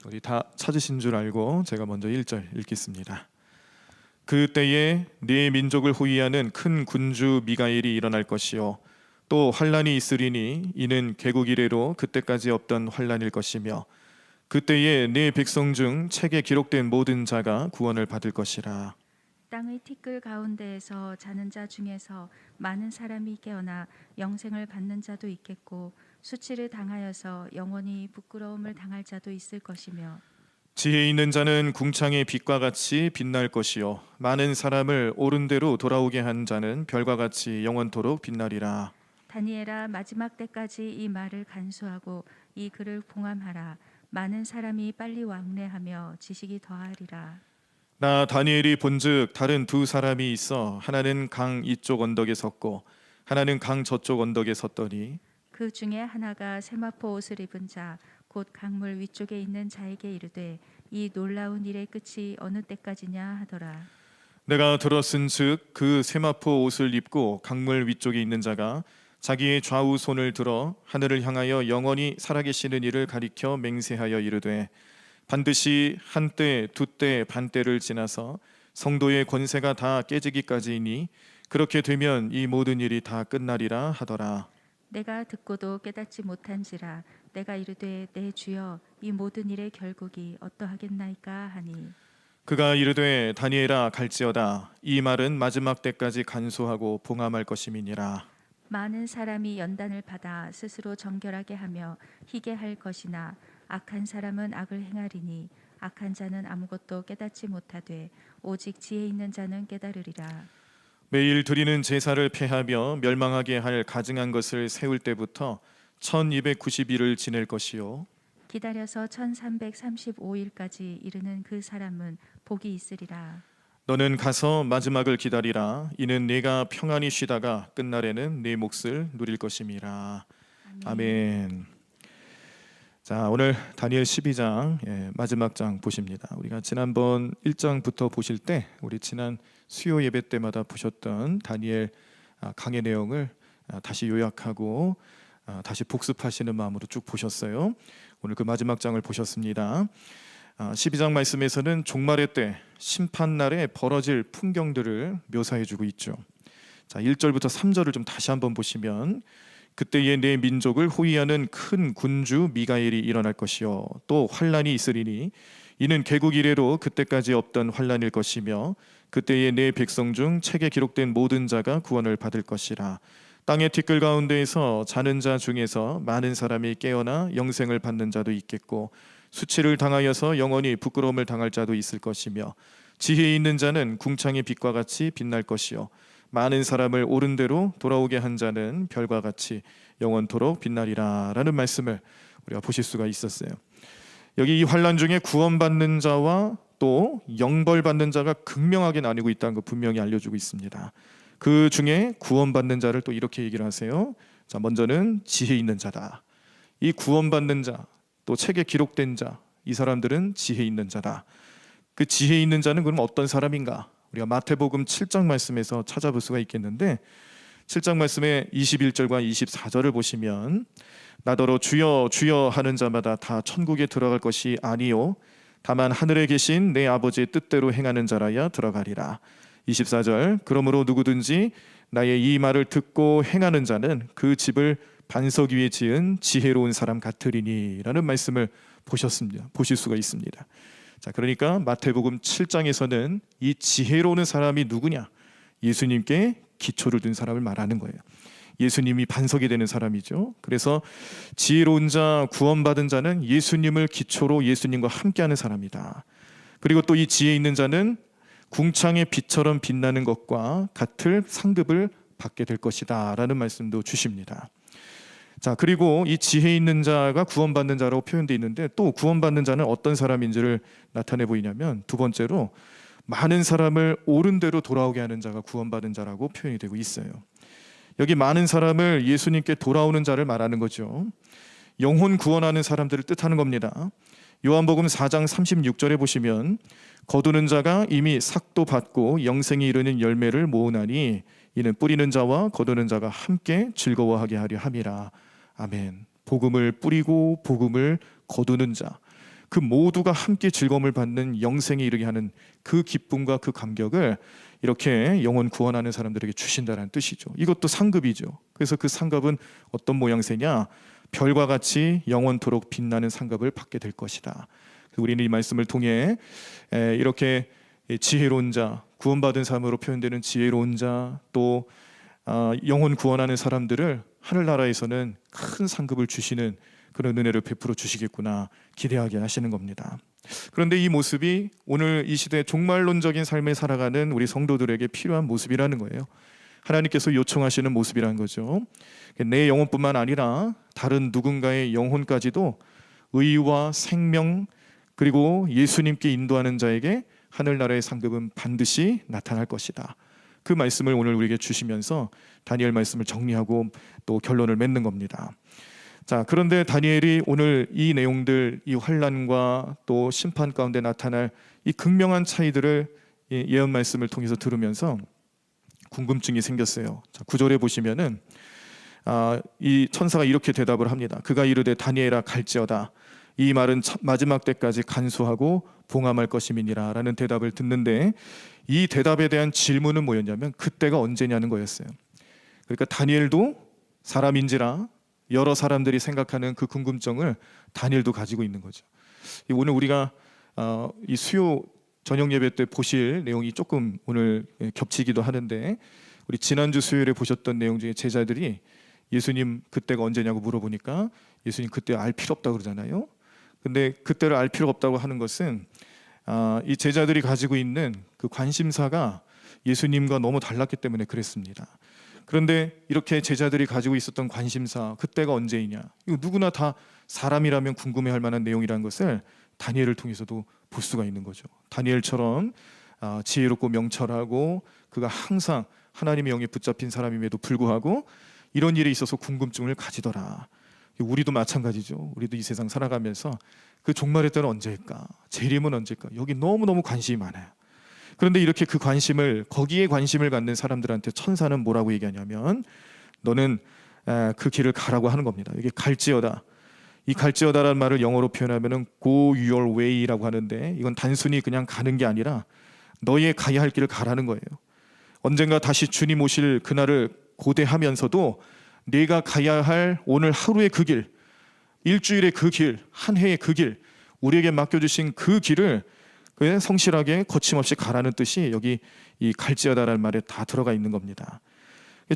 우리 다 찾으신 줄 알고 제가 먼저 1절 읽겠습니다. 그때에 네 민족을 호위하는 큰 군주 미가엘이 일어날 것이요 또 환란이 있으리니 이는 개국 이래로 그때까지 없던 환란일 것이며 그때에 네 백성 중 책에 기록된 모든 자가 구원을 받을 것이라. 땅의 티끌 가운데에서 자는 자 중에서 많은 사람이 깨어나 영생을 받는 자도 있겠고 수치를 당하여서 영원히 부끄러움을 당할 자도 있을 것이며 지혜 있는 자는 궁창의 빛과 같이 빛날 것이요 많은 사람을 옳은 대로 돌아오게 한 자는 별과 같이 영원토록 빛나리라. 다니엘아, 마지막 때까지 이 말을 간수하고 이 글을 봉함하라. 많은 사람이 빨리 왕래하며 지식이 더하리라. 나 다니엘이 본즉 다른 두 사람이 있어 하나는 강 이쪽 언덕에 섰고 하나는 강 저쪽 언덕에 섰더니 그 중에 하나가 세마포 옷을 입은 자 곧 강물 위쪽에 있는 자에게 이르되 이 놀라운 일의 끝이 어느 때까지냐 하더라. 내가 들었은즉 그 세마포 옷을 입고 강물 위쪽에 있는 자가 자기의 좌우 손을 들어 하늘을 향하여 영원히 살아계시는 이를 가리켜 맹세하여 이르되 반드시 한때 두때 반때를 지나서 성도의 권세가 다 깨지기까지이니 그렇게 되면 이 모든 일이 다 끝나리라 하더라. 내가 듣고도 깨닫지 못한지라 내가 이르되 내 주여 이 모든 일의 결국이 어떠하겠나이까 하니 그가 이르되 다니엘아 갈지어다 이 말은 마지막 때까지 간수하고 봉함할 것임이니라. 많은 사람이 연단을 받아 스스로 정결하게 하며 희게 할 것이나 악한 사람은 악을 행하리니 악한 자는 아무것도 깨닫지 못하되 오직 지혜 있는 자는 깨달으리라. 매일 드리는 제사를 폐하며 멸망하게 할 가증한 것을 세울 때부터 1290일을 지낼 것이요 기다려서 1335일까지 이르는 그 사람은 복이 있으리라. 너는 가서 마지막을 기다리라. 이는 네가 평안히 쉬다가 끝날에는 네 몫을 누릴 것임이라. 아멘. 자, 오늘 다니엘 12장 마지막 장 보십니다. 우리가 지난번 1장부터 보실 때 우리 지난 수요 예배 때마다 보셨던 다니엘 강의 내용을 다시 요약하고 다시 복습하시는 마음으로 쭉 보셨어요. 오늘 그 마지막 장을 보셨습니다. 12장 말씀에서는 종말의 때 심판날에 벌어질 풍경들을 묘사해주고 있죠. 자, 1절부터 3절을 좀 다시 한번 보시면 그때에 내 민족을 호위하는 큰 군주 미가엘이 일어날 것이요 또 환란이 있으리니 이는 개국 이래로 그때까지 없던 환란일 것이며 그때에 내 백성 중 책에 기록된 모든 자가 구원을 받을 것이라. 땅의 티끌 가운데에서 자는 자 중에서 많은 사람이 깨어나 영생을 받는 자도 있겠고 수치를 당하여서 영원히 부끄러움을 당할 자도 있을 것이며 지혜 있는 자는 궁창의 빛과 같이 빛날 것이요 많은 사람을 옳은 대로 돌아오게 한 자는 별과 같이 영원토록 빛나리라 라는 말씀을 우리가 보실 수가 있었어요. 여기 이 환란 중에 구원받는 자와 또 영벌받는 자가 극명하게 나뉘고 있다는 거 분명히 알려주고 있습니다. 그 중에 구원받는 자를 또 이렇게 얘기를 하세요. 자, 먼저는 지혜 있는 자다. 이 구원받는 자, 또 책에 기록된 자, 이 사람들은 지혜 있는 자다. 그 지혜 있는 자는 그럼 어떤 사람인가? 우리가 마태복음 7장 말씀에서 찾아볼 수가 있겠는데 7장 말씀의 21절과 24절을 보시면 나더러 주여 주여 하는 자마다 다 천국에 들어갈 것이 아니요 다만 하늘에 계신 내 아버지의 뜻대로 행하는 자라야 들어가리라. 24절 그러므로 누구든지 나의 이 말을 듣고 행하는 자는 그 집을 반석 위에 지은 지혜로운 사람 같으리니 라는 말씀을 보실 수가 있습니다. 자, 그러니까 마태복음 7장에서는 이 지혜로운 사람이 누구냐? 예수님께 기초를 둔 사람을 말하는 거예요. 예수님이 반석이 되는 사람이죠. 그래서 지혜로운 자, 구원받은 자는 예수님을 기초로 예수님과 함께하는 사람이다. 그리고 또 이 지혜 있는 자는 궁창의 빛처럼 빛나는 것과 같을 상급을 받게 될 것이다 라는 말씀도 주십니다. 자, 그리고 이 지혜 있는 자가 구원받는 자라고 표현되어 있는데 또 구원받는 자는 어떤 사람인지를 나타내 보이냐면 두 번째로 많은 사람을 옳은 대로 돌아오게 하는 자가 구원받은 자라고 표현이 되고 있어요. 여기 많은 사람을 예수님께 돌아오는 자를 말하는 거죠. 영혼 구원하는 사람들을 뜻하는 겁니다. 요한복음 4장 36절에 보시면 거두는 자가 이미 삭도 받고 영생이 이르는 열매를 모으나니 이는 뿌리는 자와 거두는 자가 함께 즐거워하게 하려 함이라. 아멘. 복음을 뿌리고 복음을 거두는 자, 그 모두가 함께 즐거움을 받는 영생에 이르게 하는 그 기쁨과 그 감격을 이렇게 영혼 구원하는 사람들에게 주신다는 뜻이죠. 이것도 상급이죠. 그래서 그 상급은 어떤 모양새냐? 별과 같이 영원토록 빛나는 상급을 받게 될 것이다. 우리는 이 말씀을 통해 이렇게 지혜로운 자, 구원받은 삶으로 표현되는 지혜로운 자, 또 영혼 구원하는 사람들을 하늘나라에서는 큰 상급을 주시는 그런 은혜를 베풀어 주시겠구나 기대하게 하시는 겁니다. 그런데 이 모습이 오늘 이 시대 종말론적인 삶을 살아가는 우리 성도들에게 필요한 모습이라는 거예요. 하나님께서 요청하시는 모습이라는 거죠. 내 영혼뿐만 아니라 다른 누군가의 영혼까지도 의와 생명 그리고 예수님께 인도하는 자에게 하늘나라의 상급은 반드시 나타날 것이다. 그 말씀을 오늘 우리에게 주시면서 다니엘 말씀을 정리하고 또 결론을 맺는 겁니다. 자, 그런데 다니엘이 오늘 이 내용들, 이 환난과 또 심판 가운데 나타날 이 극명한 차이들을 예언 말씀을 통해서 들으면서 궁금증이 생겼어요. 자, 9절에 보시면은 이 천사가 이렇게 대답을 합니다. 그가 이르되 다니엘아 갈지어다. 이 말은 마지막 때까지 간수하고 봉함할 것임이니라 라는 대답을 듣는데, 이 대답에 대한 질문은 뭐였냐면 그때가 언제냐는 거였어요. 그러니까 다니엘도 사람인지라 여러 사람들이 생각하는 그 궁금증을 다니엘도 가지고 있는 거죠. 오늘 우리가 이 수요 저녁 예배 때 보실 내용이 조금 오늘 겹치기도 하는데, 우리 지난주 수요일에 보셨던 내용 중에 제자들이 예수님 그때가 언제냐고 물어보니까 예수님 그때 알 필요 없다고 그러잖아요. 근데 그때를 알 필요가 없다고 하는 것은 이 제자들이 가지고 있는 그 관심사가 예수님과 너무 달랐기 때문에 그랬습니다. 그런데 이렇게 제자들이 가지고 있었던 관심사, 그때가 언제이냐, 이거 누구나 다 사람이라면 궁금해할 만한 내용이라는 것을 다니엘을 통해서도 볼 수가 있는 거죠. 다니엘처럼 지혜롭고 명철하고 그가 항상 하나님의 영에 붙잡힌 사람임에도 불구하고 이런 일에 있어서 궁금증을 가지더라. 우리도 마찬가지죠. 우리도 이 세상 살아가면서 그 종말의 때는 언제일까, 재림은 언제일까, 여기 너무너무 관심이 많아요. 그런데 이렇게 그 관심을, 거기에 관심을 갖는 사람들한테 천사는 뭐라고 얘기하냐면 너는 그 길을 가라고 하는 겁니다. 이게 갈지어다. 이 갈지어다라는 말을 영어로 표현하면은 go your way라고 하는데, 이건 단순히 그냥 가는 게 아니라 너의 가야 할 길을 가라는 거예요. 언젠가 다시 주님 오실 그날을 고대하면서도 네가 가야 할 오늘 하루의 그 길, 일주일의 그 길, 한 해의 그 길, 우리에게 맡겨주신 그 길을 성실하게 거침없이 가라는 뜻이 여기 이 갈지어다라는 말에 다 들어가 있는 겁니다.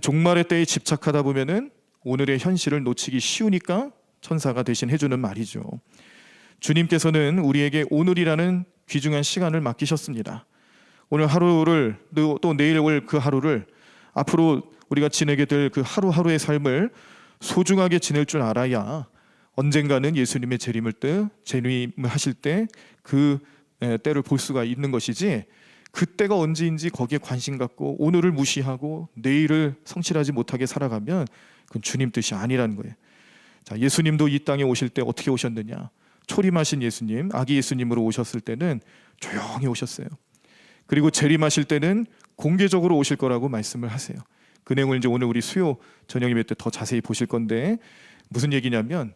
종말의 때에 집착하다 보면은 오늘의 현실을 놓치기 쉬우니까 천사가 대신 해주는 말이죠. 주님께서는 우리에게 오늘이라는 귀중한 시간을 맡기셨습니다. 오늘 하루를, 또 내일 올 그 하루를, 앞으로 우리가 지내게 될 그 하루하루의 삶을 소중하게 지낼 줄 알아야 언젠가는 예수님의 재림하실 때 그 때를 볼 수가 있는 것이지, 그때가 언제인지 거기에 관심 갖고 오늘을 무시하고 내일을 성실하지 못하게 살아가면 그건 주님 뜻이 아니라는 거예요. 자, 예수님도 이 땅에 오실 때 어떻게 오셨느냐? 초림하신 예수님, 아기 예수님으로 오셨을 때는 조용히 오셨어요. 그리고 재림하실 때는 공개적으로 오실 거라고 말씀을 하세요. 그 내용을 이제 오늘 우리 수요 저녁 예배 때 더 자세히 보실 건데, 무슨 얘기냐면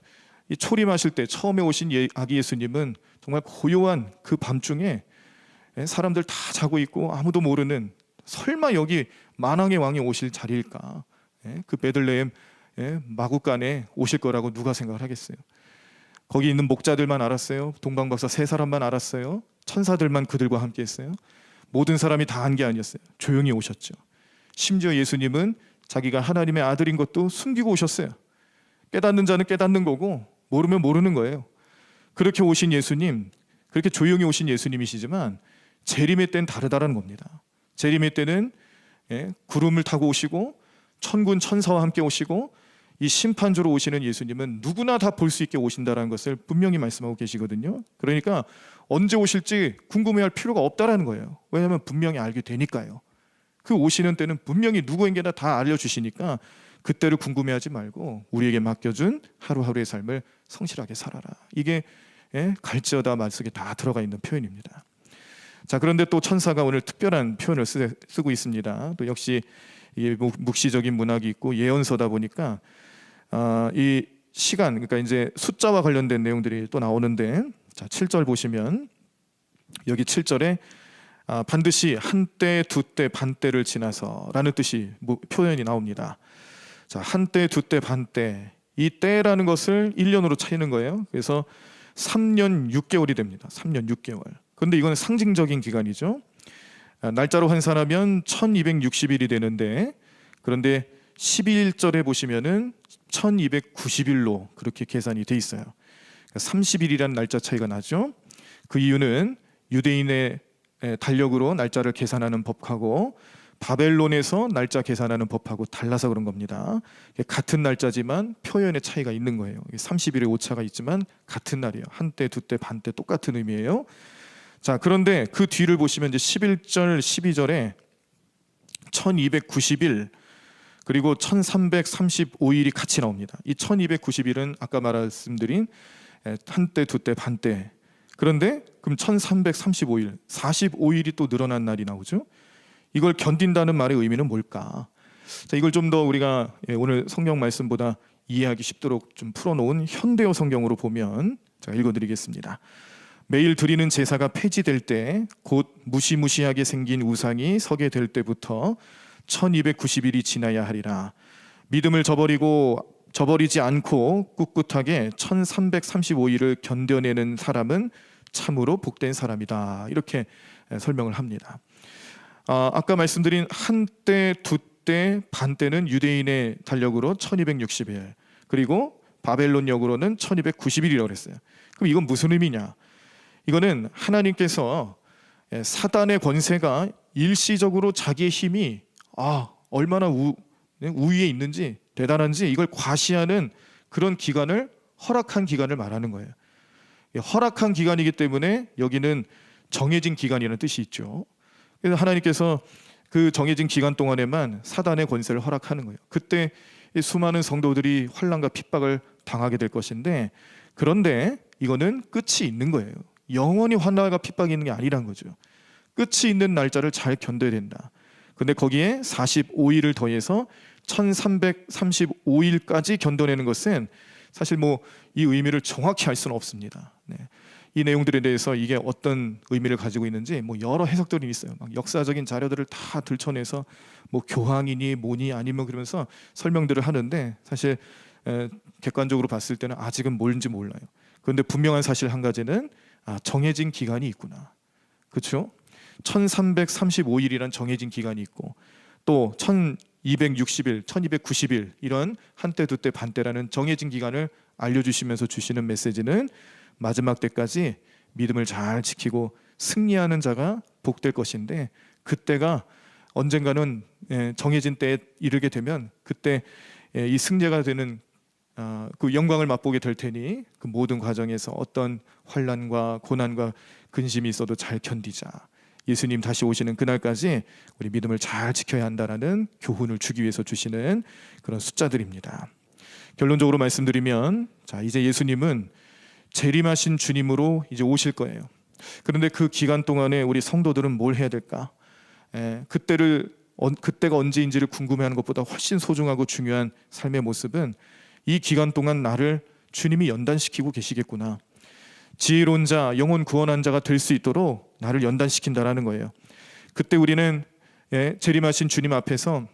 이 초림하실 때 처음에 오신 아기 예수님은 정말 고요한 그 밤중에 사람들 다 자고 있고 아무도 모르는, 설마 여기 만왕의 왕이 오실 자리일까? 그 베들레헴 마구간에 오실 거라고 누가 생각을 하겠어요? 거기 있는 목자들만 알았어요. 동방박사 3사람만 알았어요. 천사들만 그들과 함께 했어요. 모든 사람이 다 한 게 아니었어요. 조용히 오셨죠. 심지어 예수님은 자기가 하나님의 아들인 것도 숨기고 오셨어요. 깨닫는 자는 깨닫는 거고 모르면 모르는 거예요. 그렇게 오신 예수님, 그렇게 조용히 오신 예수님이시지만 재림의 때는 다르다는 겁니다. 재림의 때는 구름을 타고 오시고 천군 천사와 함께 오시고 이 심판주로 오시는 예수님은 누구나 다 볼 수 있게 오신다는 것을 분명히 말씀하고 계시거든요. 그러니까 언제 오실지 궁금해할 필요가 없다라는 거예요. 왜냐하면 분명히 알게 되니까요. 그 오시는 때는 분명히 누구에게나 다 알려주시니까 그때를 궁금해하지 말고 우리에게 맡겨준 하루하루의 삶을 성실하게 살아라. 이게 갈지어다 말 속에 다 들어가 있는 표현입니다. 자, 그런데 또 천사가 오늘 특별한 표현을 쓰고 있습니다. 또 역시 이 묵시적인 문학이 있고 예언서다 보니까 이 시간, 그러니까 이제 숫자와 관련된 내용들이 또 나오는데, 자, 7절 보시면 여기 7절에 반드시 한때 두때 반때를 지나서라는 뜻이 표현이 나옵니다. 자, 한때 두때 반때, 이 때라는 것을 1년으로 차리는 거예요. 그래서 3년 6개월이 됩니다. 3년 6개월. 그런데 이건 상징적인 기간이죠. 날짜로 환산하면 1260일이 되는데, 그런데 11절에 보시면은 1290일로 그렇게 계산이 돼 있어요. 30일이라는 날짜 차이가 나죠. 그 이유는 유대인의 달력으로 날짜를 계산하는 법하고 바벨론에서 날짜 계산하는 법하고 달라서 그런 겁니다. 같은 날짜지만 표현의 차이가 있는 거예요. 30일의 오차가 있지만 같은 날이에요. 한때, 두때, 반때 똑같은 의미예요. 자, 그런데 그 뒤를 보시면 이제 11절, 12절에 1290일 그리고 1335일이 같이 나옵니다. 이 1290일은 아까 말씀드린 한때, 두때, 반때. 그런데 그럼 1335일, 45일이 또 늘어난 날이 나오죠. 이걸 견딘다는 말의 의미는 뭘까? 자, 이걸 좀 더 우리가 오늘 성경 말씀보다 이해하기 쉽도록 좀 풀어놓은 현대어 성경으로 보면 제가 읽어드리겠습니다. 매일 드리는 제사가 폐지될 때 곧 무시무시하게 생긴 우상이 서게 될 때부터 1290일이 지나야 하리라. 믿음을 저버리지 않고 꿋꿋하게 1335일을 견뎌내는 사람은 참으로 복된 사람이다. 이렇게 설명을 합니다. 아까 말씀드린 한때, 두때, 반때는 유대인의 달력으로 1260일, 그리고 바벨론역으로는 1290일이라고 했어요. 그럼 이건 무슨 의미냐? 이거는 하나님께서 사단의 권세가 일시적으로 자기의 힘이 얼마나 우위에 있는지, 대단한지 이걸 과시하는 그런 기간을 허락한 기간을 말하는 거예요. 허락한 기간이기 때문에 여기는 정해진 기간이라는 뜻이 있죠. 그래서 하나님께서 그 정해진 기간 동안에만 사단의 권세를 허락하는 거예요. 그때 수많은 성도들이 환난과 핍박을 당하게 될 것인데, 그런데 이거는 끝이 있는 거예요. 영원히 환난과 핍박이 있는 게 아니란 거죠. 끝이 있는 날짜를 잘 견뎌야 된다. 근데 거기에 45일을 더해서 1335일까지 견뎌내는 것은 사실 이 의미를 정확히 알 수는 없습니다. 이 내용들에 대해서 이게 어떤 의미를 가지고 있는지 여러 해석들이 있어요. 막 역사적인 자료들을 다 들춰내서 교황이니 뭐니 아니면 그러면서 설명들을 하는데, 사실 객관적으로 봤을 때는 아직은 뭔지 몰라요. 그런데 분명한 사실 한 가지는 정해진 기간이 있구나. 그렇죠? 1335일이란 정해진 기간이 있고, 또 1260일, 1290일 이런 한때, 두때, 반때라는 정해진 기간을 알려주시면서 주시는 메시지는 마지막 때까지 믿음을 잘 지키고 승리하는 자가 복될 것인데, 그때가 언젠가는 정해진 때에 이르게 되면 그때 이 승자가 되는 그 영광을 맛보게 될 테니, 그 모든 과정에서 어떤 환난과 고난과 근심이 있어도 잘 견디자. 예수님 다시 오시는 그날까지 우리 믿음을 잘 지켜야 한다라는 교훈을 주기 위해서 주시는 그런 숫자들입니다. 결론적으로 말씀드리면, 자, 이제 예수님은 재림하신 주님으로 이제 오실 거예요. 그런데 그 기간 동안에 우리 성도들은 뭘 해야 될까? 그때가 언제인지를 궁금해하는 것보다 훨씬 소중하고 중요한 삶의 모습은 이 기간 동안 나를 주님이 연단시키고 계시겠구나. 지혜로운 자, 영혼 구원한 자가 될 수 있도록 나를 연단시킨다라는 거예요. 그때 우리는 재림하신 주님 앞에서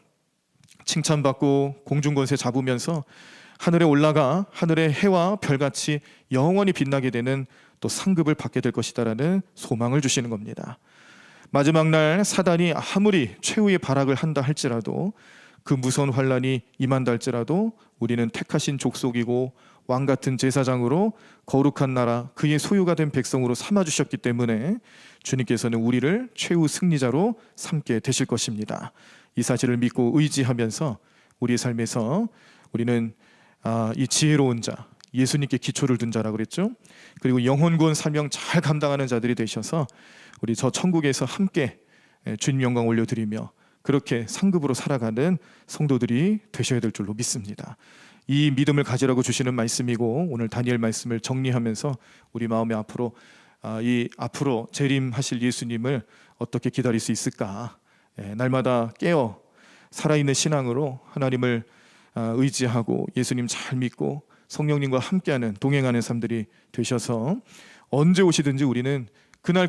칭찬받고 공중권세 잡으면서 하늘에 올라가 하늘의 해와 별같이 영원히 빛나게 되는 또 상급을 받게 될 것이다라는 소망을 주시는 겁니다. 마지막 날 사단이 아무리 최후의 발악을 한다 할지라도, 그 무서운 환란이 임한다 할지라도 우리는 택하신 족속이고 왕 같은 제사장으로 거룩한 나라, 그의 소유가 된 백성으로 삼아주셨기 때문에 주님께서는 우리를 최후 승리자로 삼게 되실 것입니다. 이 사실을 믿고 의지하면서 우리의 삶에서 우리는 이 지혜로운 자, 예수님께 기초를 둔 자라고 그랬죠. 그리고 영혼 구원 사명 잘 감당하는 자들이 되셔서 우리 저 천국에서 함께 주님 영광 올려드리며 그렇게 상급으로 살아가는 성도들이 되셔야 될 줄로 믿습니다. 이 믿음을 가지라고 주시는 말씀이고, 오늘 다니엘 말씀을 정리하면서 우리 마음에 앞으로 재림하실 예수님을 어떻게 기다릴 수 있을까? 날마다 깨어 살아있는 신앙으로 하나님을 의지하고 예수님 잘 믿고 성령님과 함께하는 동행하는 삶들이 되셔서 언제 오시든지 우리는 그날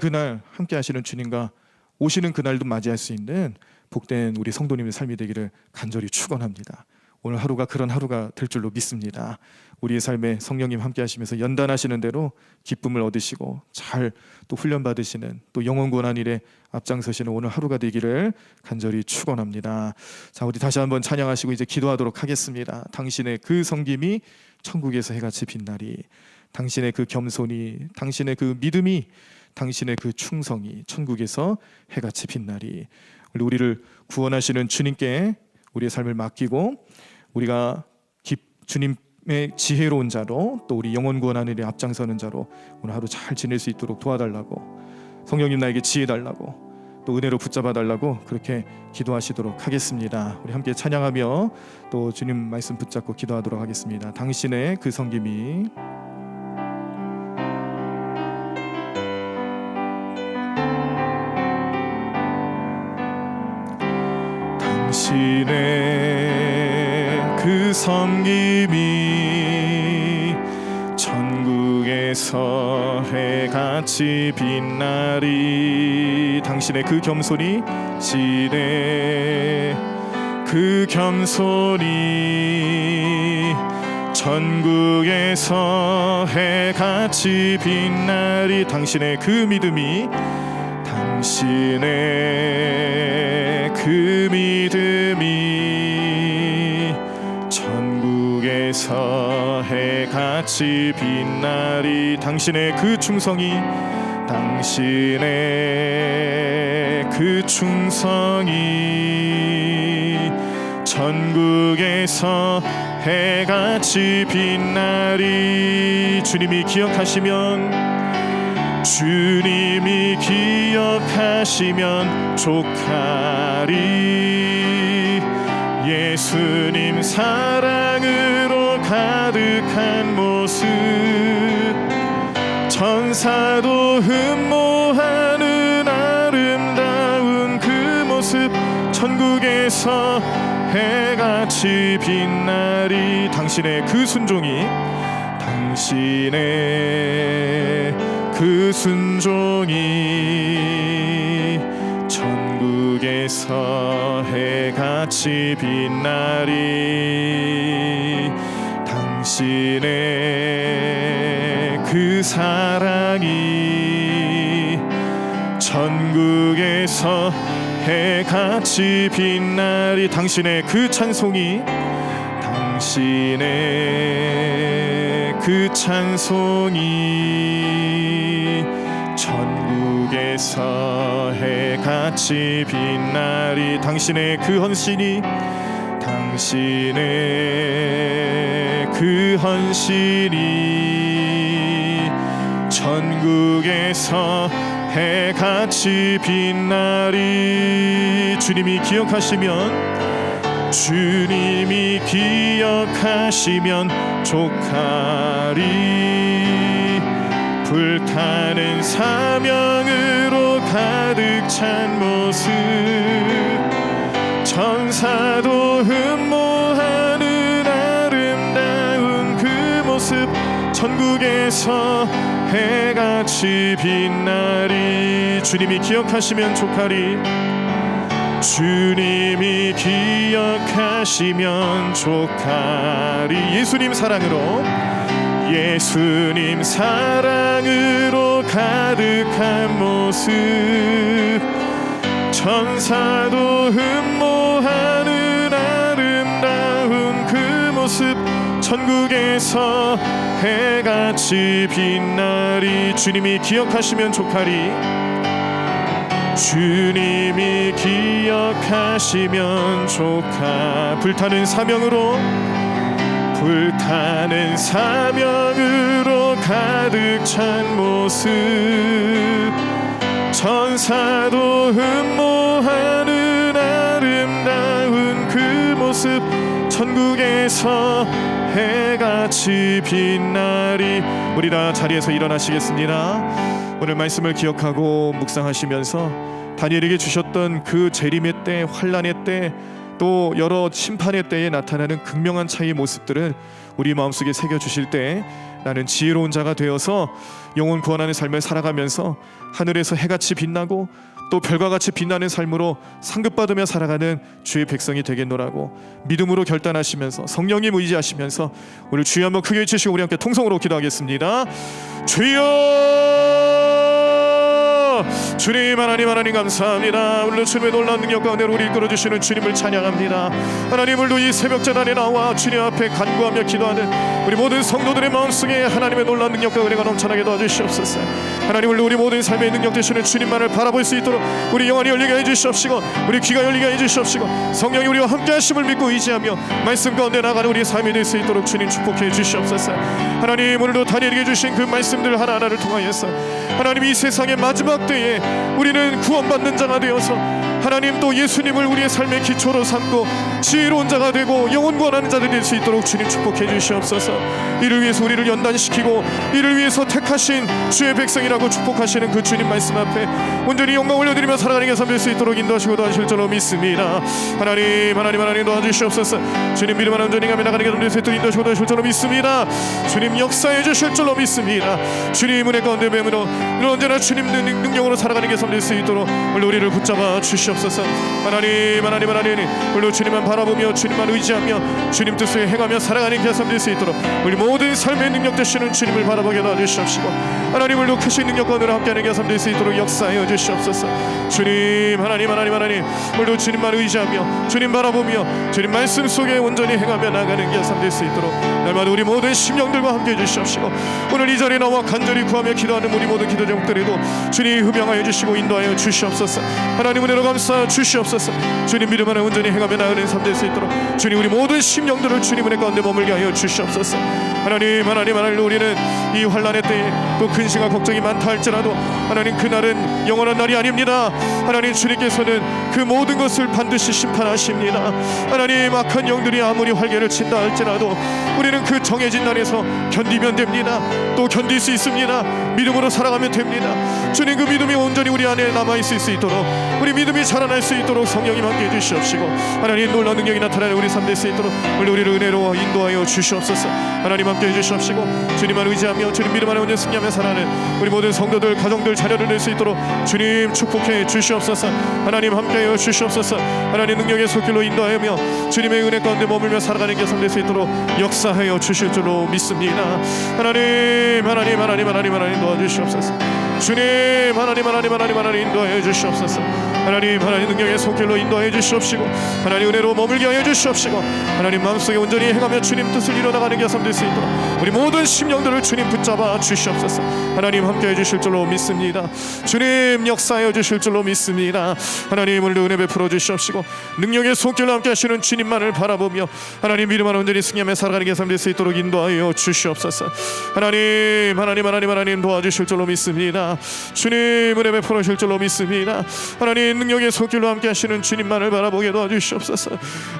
함께 하시는 주님과 오시는 그날도 맞이할 수 있는 복된 우리 성도님의 삶이 되기를 간절히 축원합니다. 오늘 하루가 그런 하루가 될 줄로 믿습니다. 우리의 삶에 성령님 함께 하시면서 연단하시는 대로 기쁨을 얻으시고 잘 또 훈련 받으시는 또 영혼 구원한 일에 앞장서시는 오늘 하루가 되기를 간절히 축원합니다. 자, 우리 다시 한번 찬양하시고 이제 기도하도록 하겠습니다. 당신의 그 섬김이 천국에서 해같이 빛나리. 당신의 그 겸손이, 당신의 그 믿음이, 당신의 그 충성이 천국에서 해같이 빛나리. 우리를 구원하시는 주님께 우리의 삶을 맡기고 우리가 주님의 지혜로운 자로 또 우리 영혼 구원하는 일에 앞장서는 자로 오늘 하루 잘 지낼 수 있도록 도와달라고, 성령님 나에게 지혜 달라고, 또 은혜로 붙잡아 달라고 그렇게 기도하시도록 하겠습니다. 우리 함께 찬양하며 또 주님 말씀 붙잡고 기도하도록 하겠습니다. 당신의 그 섬김이 당신의 그 섬김이 천국에서 해같이 빛나리. 당신의 그 겸손이, 당신의 그 겸손이 천국에서 해같이 빛나리. 당신의 그 믿음이, 당신의 그 믿음이 천국에서 해같이 빛나리. 당신의 그 충성이, 당신의 그 충성이 천국에서 해같이 빛나리. 주님이 기억하시면 족하리. 예수님 사랑으로 가득한 모습, 천사도 흠모하는 아름다운 그 모습, 천국에서 해같이 빛나리. 당신의 그 순종이, 당신의 그 순종이 천국에서 해같이 빛나리. 당신의 그 사랑이 천국에서 해같이 빛나리. 당신의 그 찬송이, 당신의 그 찬송이 천국에서 해같이 빛나리. 당신의 그 헌신이, 당신의 그 헌신이 천국에서 해같이 빛나리. 주님이 기억하시면 족하리. 불타는 사명으로 가득 찬 모습, 천사도 흠모하는 아름다운 그 모습, 천국에서 해같이 빛나리. 주님이 기억하시면 족하리. 주님이 기억하시면 족하리. 예수님 사랑으로 가득한 모습, 천사도 흠모하는 아름다운 그 모습, 천국에서 해같이 빛나리. 주님이 기억하시면 족하리. 주님이 기억하시면 불타는 사명으로 가득 찬 모습, 천사도 흠모하는 아름다운 그 모습, 천국에서 해같이 빛나리. 우리 다 자리에서 일어나시겠습니다. 오늘 말씀을 기억하고 묵상하시면서 다니엘에게 주셨던 그 재림의 때, 환난의 때, 또 여러 심판의 때에 나타나는 극명한 차이의 모습들을 우리 마음속에 새겨주실 때 나는 지혜로운 자가 되어서 영혼 구원하는 삶을 살아가면서 하늘에서 해같이 빛나고 또 별과 같이 빛나는 삶으로 상급받으며 살아가는 주의 백성이 되겠노라고 믿음으로 결단하시면서 성령님 의지하시면서 우리 주여 한번 크게 외치시고 우리 함께 통성으로 기도하겠습니다. 주여, 주님 하나님 감사합니다. 오늘도 주님의 놀라운 능력 가운데로 우리 이끌어주시는 주님을 찬양합니다. 하나님, 오늘도 이 새벽 재단에 나와 주님 앞에 간구하며 기도하는 우리 모든 성도들의 마음속에 하나님의 놀라운 능력과 은혜가 넘쳐나게 도와주시옵소서. 하나님, 오늘 우리 모든 삶의 능력 되시는 주님만을 바라볼 수 있도록 우리 영안이 열리게 해주시옵시고 우리 귀가 열리게 해주시옵시고 성령이 우리와 함께 하심을 믿고 의지하며 말씀 가운데 나가는 우리 삶이 될 수 있도록 주님 축복해 주시옵소서. 하나님, 오늘도 다니엘에게 주신 그 말씀들 하나하나를 통하여서 하나님, 이 세상의 마지막 때에 우리는 구원받는 자가 되어서 하나님 또 예수님을 우리의 삶의 기초로 삼고 지혜로운 자가 되고 영혼 구원하는 자들이 될 수 있도록 주님 축복해 주시옵소서. 이를 위해서 우리를 연단시키고 이를 위해서 택하신 주의 백성이라고 축복하시는 그 주님 말씀 앞에 온전히 영광 올려드리며 살아가는 게 될 수 있도록 인도하시고 도와주실 줄로 믿습니다. 하나님 도와주시옵소서. 주님 믿음만 온전히 가며 나가는 게 될 수 있도록 인도하시고 도와주실 줄로 믿습니다. 주님 역사해 주실 줄로 믿습니다. 주님 은혜 가운데 뱀으로 언제나 주님 능력으로 살아가는 게 될 수 있도록 우리를 붙잡아 주시옵소서. 하나님 오늘 주님만 바라보며 주님만 의지하며 주님 뜻을 행하며 살아가는 게 될 수 있도록 우리 모든 삶의 능력 되시는 주님을 바라보게 도와주시옵시고 하나님, 오늘도 크신 능력과 은혜로 함께하는 게 될 수 있도록 역사하여 주시옵소서. 주님 하나님 오늘도 주님만 의지하며 주님 바라보며 주님 말씀 속에 온전히 행하며 나가는 게 될 수 있도록 날마다 우리 모든 심령들과 함께해 주시옵시고 오늘 이 자리에 나와 간절히 구하며 기도하는 우리 모든 기도 제목들에도 주님 흠양하여 주시고 인도하여 주시옵소서. 하나님 은혜로 감사 주시옵소서. 주님 믿음 안에 온전히 행하며 나가는 삶 될 수 있도록 주님 우리 모든 심령들을 주님 은혜 가운데 머물게 하여 주시옵소서. 하나님 우리는 이 환난의 때에 또 근심과 걱정이 많다 할지라도 하나님, 그날은 영원한 날이 아닙니다. 하나님, 주님께서는 그 모든 것을 반드시 심판하십니다. 하나님, 악한 영들이 아무리 활개를 친다 할지라도 우리는 그 정해진 날에서 견디면 됩니다. 또 견딜 수 있습니다. 믿음으로 살아가면 됩니다. 주님, 그 믿음이 온전히 우리 안에 남아있을 수 있도록 우리 믿음이 자라날 수 있도록 성령님 함께해 주시옵시고 하나님, 놀라운 능력이 나타나는 우리 삶 될 수 있도록 우리를 은혜로 인도하여 주시옵소서. 하나님 함께해 주시옵시고 주님만 의지하며 주님 믿음 안에 온전히 승리하며 살아가는 우리 모든 성도들, 가정들, 자녀를 낼 수 있도록 주님 축복해 주시옵소서. 하나님 함께하여 주시옵소서. 하나님 능력의 손길로 인도하며 주님의 은혜 가운데 머물며 살아가는 게 될 수 있도록 역사하여 주실 줄로 믿습니다. 하나님 도와주시옵소서. 주님 하나님 인도하여 주시옵소서. 하나님 능력의 손길로 인도하여 주시옵시고 하나님 은혜로 머물게 하여 주시옵시고 하나님 마음속에 온전히 행하며 주님 뜻을 이뤄나가는 게 될 수 있도록 우리 모든 심령들을 주님 붙잡아 주시옵소서. 하나님 함께해 주실 줄로 믿습니다. 주님 역사하여 주실 줄로 믿습니다. 하나님 오늘도 은혜 베풀어 주시옵시고 능력의 손길로 함께 하시는 주님만을 바라보며 하나님 믿음 안에 온전히 승리하며 살아가는 게 될 수 있도록 인도하여 주시옵소서. 하나님 도와주실 줄로 믿습니다. 주님 은혜 베풀어 주실 줄로 믿습니다. 하나님 능력의 손길로 함께 하시는 주님만을 바라보게 도와주시옵소서.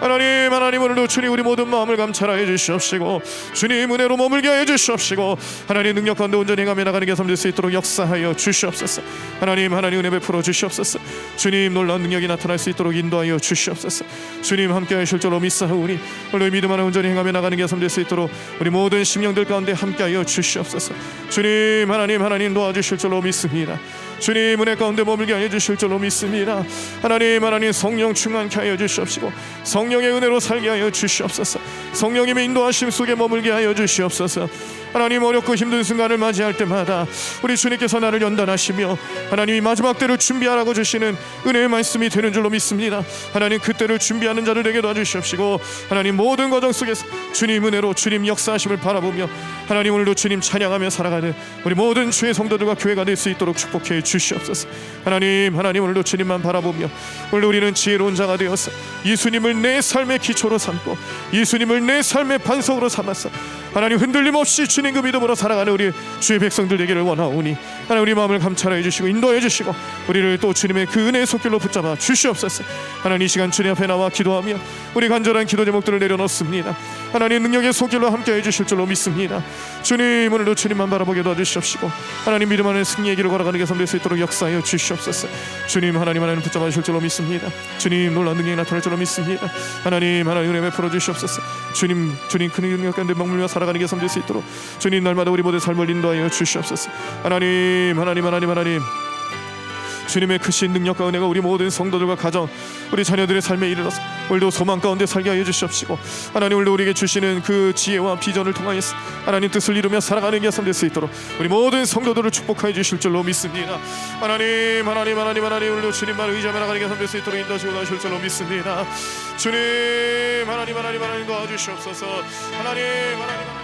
하나님 오늘도 주님 우리 모든 마음을 감찰하여 주시옵시고 주님 은혜로 머물게 하여 주시옵시고 하나님 능력 가운데 온전히 행하며 나가는 게 될 수 있도록 역사하여 주시옵소서. 하나님 은혜 베풀어 주시옵소서. 주님 놀라운 능력이 나타날 수 있도록 인도하여 주시옵소서. 주님 함께 하실 줄로 믿사오니 오늘 믿음 안에 온전히 행하며 나가는 게 될 수 있도록 우리 모든 심령들 가운데 함께 하여 주시옵소서. 주님 하나님 도와주실 줄로 믿습니다. 주님 은혜 가운데 머물게 하여 주실 줄로 믿습니다. 하나님 성령 충만케 하여 주시옵시고 성령의 은혜로 살게 하여 주시옵소서. 성령님의 인도하심 속에 머물게 하여 주시옵소서. 하나님 어렵고 힘든 순간을 맞이할 때마다 우리 주님께서 나를 연단하시며 하나님이 마지막 때를 준비하라고 주시는 은혜의 말씀이 되는 줄로 믿습니다. 하나님 그 때를 준비하는 자를 되게 도와주시옵시고 하나님 모든 과정 속에서 주님 은혜로 주님 역사하심을 바라보며 하나님 오늘도 주님 찬양하며 살아가는 우리 모든 주의 성도들과 교회가 될 수 있도록 축복해 주시옵소서. 하나님 오늘도 주님만 바라보며 오늘 우리는 지혜로운 자가 되어서 예수님을 내 삶의 기초로 삼고 예수님을 내 삶의 반석으로 삼아서 하나님 흔들림 없이 주님 그 믿음으로 살아가는 우리 주의 백성들 되기를 원하오니 하나님 우리 마음을 감찰해 주시고 인도해 주시고 우리를 또 주님의 그 은혜의 손길로 붙잡아 주시옵소서. 하나님 이 시간 주님 앞에 나와 기도하며 우리 간절한 기도 제목들을 내려놓습니다. 하나님 능력의 손길로 함께해 주실 줄로 믿습니다. 주님 오늘도 주님만 바라보게 도와주시옵시고 하나님 믿음 안에 승리의 길을 걸어가는 게 될 수 있도록 역사하여 주시옵소서. 주님 하나님 붙잡아 주실 줄로 믿습니다. 주님 놀라운 능력이 나타날 줄로 믿습니다. 하나님 은혜 베풀어 주시옵소서. 주님 그 능력 가운데 머물며 살아가는 살아가는 게 섬길 수 있도록 주님 날마다 우리 모두의 삶을 인도하여 주시옵소서. 하나님 주님의 크신 능력과 은혜가 우리 모든 성도들과 가정 우리 자녀들의 삶에 이르러서 오늘도 소망 가운데 살게 하여 주시옵시고 하나님 오늘도 우리에게 주시는 그 지혜와 비전을 통하여서 하나님 뜻을 이루며 살아가는 게 섬길 수 있도록 우리 모든 성도들을 축복하여 주실 줄로 믿습니다. 하나님 오늘도 주님만 의지하며 나가는 게 섬길 수 있도록 인도하시고 가실 줄로 믿습니다. 주님 하나님 도와주시옵소서. 하나님